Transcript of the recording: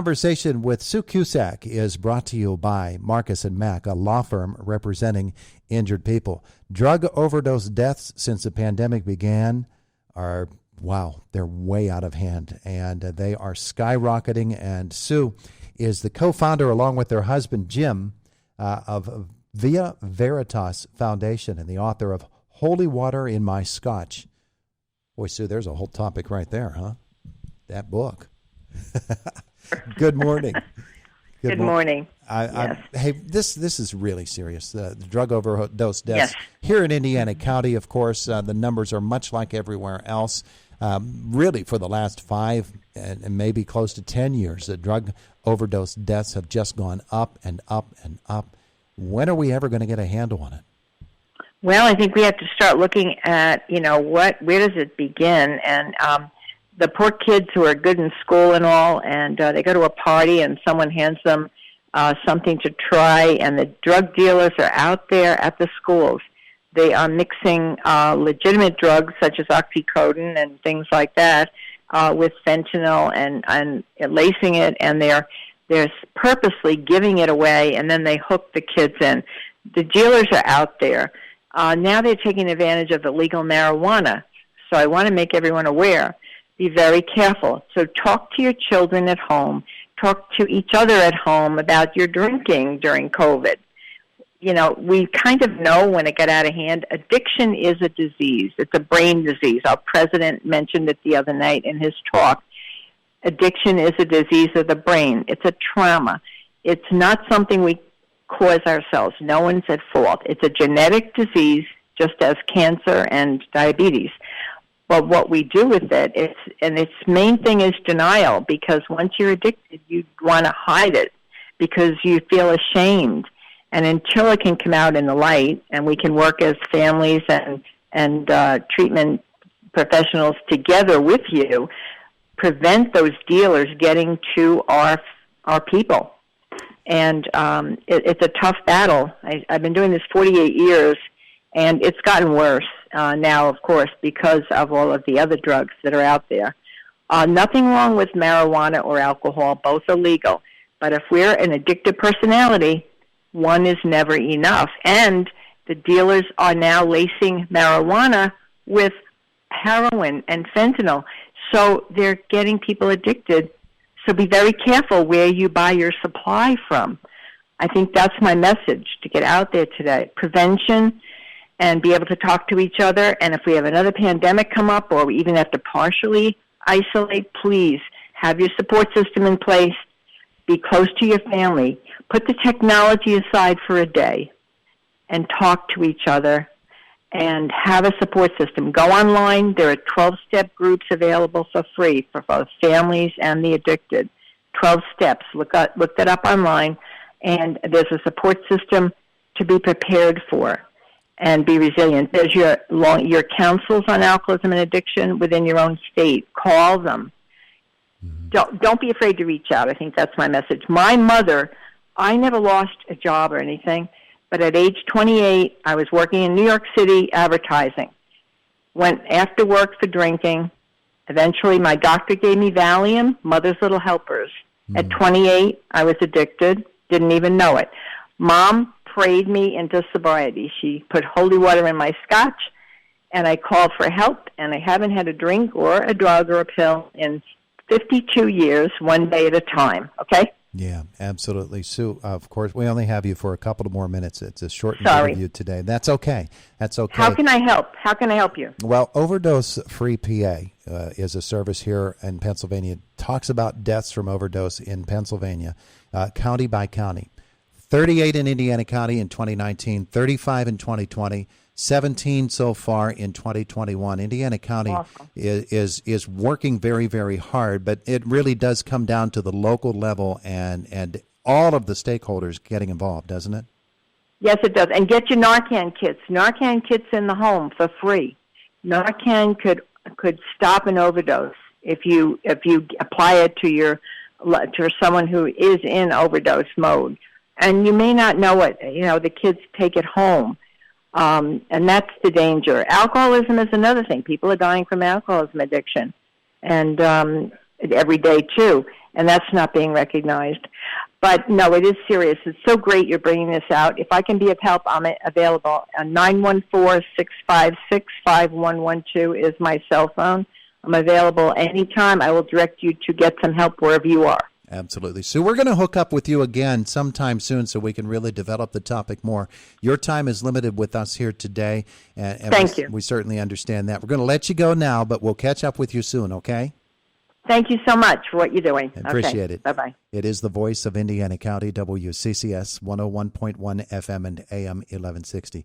conversation with Sue Cusack is brought to you by Marcus and Mack, a law firm representing injured people. Drug overdose deaths since the pandemic began are, wow, they're way out of hand, and they are skyrocketing. And Sue is the co-founder, along with her husband, Jim, of Via Veritas Foundation and the author of Holy Water in My Scotch. Boy, Sue, there's a whole topic right there, huh? That book. Good morning. Good morning. Yes. Hey, this is really serious. The drug overdose deaths here in Indiana County, of course, the numbers are much like everywhere else. Really, for the last 5 and maybe close to 10 years, the drug overdose deaths have just gone up and up and up. When are we ever going to get a handle on it? Well, I think we have to start looking at, where does it begin? And the poor kids who are good in school and all, and they go to a party and someone hands them something to try, and the drug dealers are out there at the schools. They are mixing legitimate drugs such as oxycodone and things like that with fentanyl and lacing it, and they're purposely giving it away, and then they hook the kids in. The dealers are out there. Now they're taking advantage of the legal marijuana. So I want to make everyone aware. Be very careful. So talk to your children at home. Talk to each other at home about your drinking during COVID. We kind of know when it got out of hand. Addiction is a disease. It's a brain disease. Our president mentioned it the other night in his talk. Addiction is a disease of the brain. It's a trauma. It's not something we cause ourselves. No one's at fault. It's a genetic disease, just as cancer and diabetes. But what we do with it, its main thing is denial, because once you're addicted, you want to hide it because you feel ashamed. And until it can come out in the light, and we can work as families and treatment professionals together with you, prevent those dealers getting to our people. And it's a tough battle. I've been doing this 48 years, and it's gotten worse now, of course, because of all of the other drugs that are out there. Nothing wrong with marijuana or alcohol. Both are legal. But if we're an addictive personality, one is never enough. And the dealers are now lacing marijuana with heroin and fentanyl. So they're getting people addicted. So be very careful where you buy your supply from. I think that's my message, to get out there today. Prevention, and be able to talk to each other. And if we have another pandemic come up, or we even have to partially isolate, please have your support system in place. Be close to your family. Put the technology aside for a day and talk to each other and have a support system. Go online. There are 12-step groups available for free for both families and the addicted. 12 steps. Look that up online, and there's a support system to be prepared for and be resilient. There's your councils on alcoholism and addiction within your own state. Call them. Don't be afraid to reach out. I think that's my message. My mother, I never lost a job or anything, but at age 28, I was working in New York City advertising. Went after work for drinking. Eventually, my doctor gave me Valium, Mother's Little Helpers. At 28, I was addicted, didn't even know it. Mom prayed me into sobriety. She put holy water in my scotch, and I called for help, and I haven't had a drink or a drug or a pill in 52 years, one day at a time, okay? Yeah, absolutely. Sue, of course, we only have you for a couple of more minutes. It's a short interview today. That's okay. That's okay. How can I help? How can I help you? Well, Overdose Free PA is a service here in Pennsylvania. It talks about deaths from overdose in Pennsylvania, county by county. 38 in Indiana County in 2019, 35 in 2020, 17 so far in 2021. Indiana County is working very, very hard, but it really does come down to the local level and all of the stakeholders getting involved, doesn't it? Yes, it does. And get your Narcan kits. Narcan kits in the home for free. Narcan could stop an overdose if you apply it to someone who is in overdose mode. And you may not know it. The kids take it home. And that's the danger. Alcoholism is another thing. People are dying from alcoholism addiction. And every day too, and that's not being recognized. But no, it is serious. It's so great you're bringing this out. If I can be of help, I'm available. 914-656-5112 is my cell phone. I'm available anytime. I will direct you to get some help wherever you are. Absolutely. So we're going to hook up with you again sometime soon so we can really develop the topic more. Your time is limited with us here today. And Thank you. We certainly understand that. We're going to let you go now, but we'll catch up with you soon, okay? Thank you so much for what you're doing. I appreciate it. Bye-bye. It is the voice of Indiana County, WCCS 101.1 FM and AM 1160.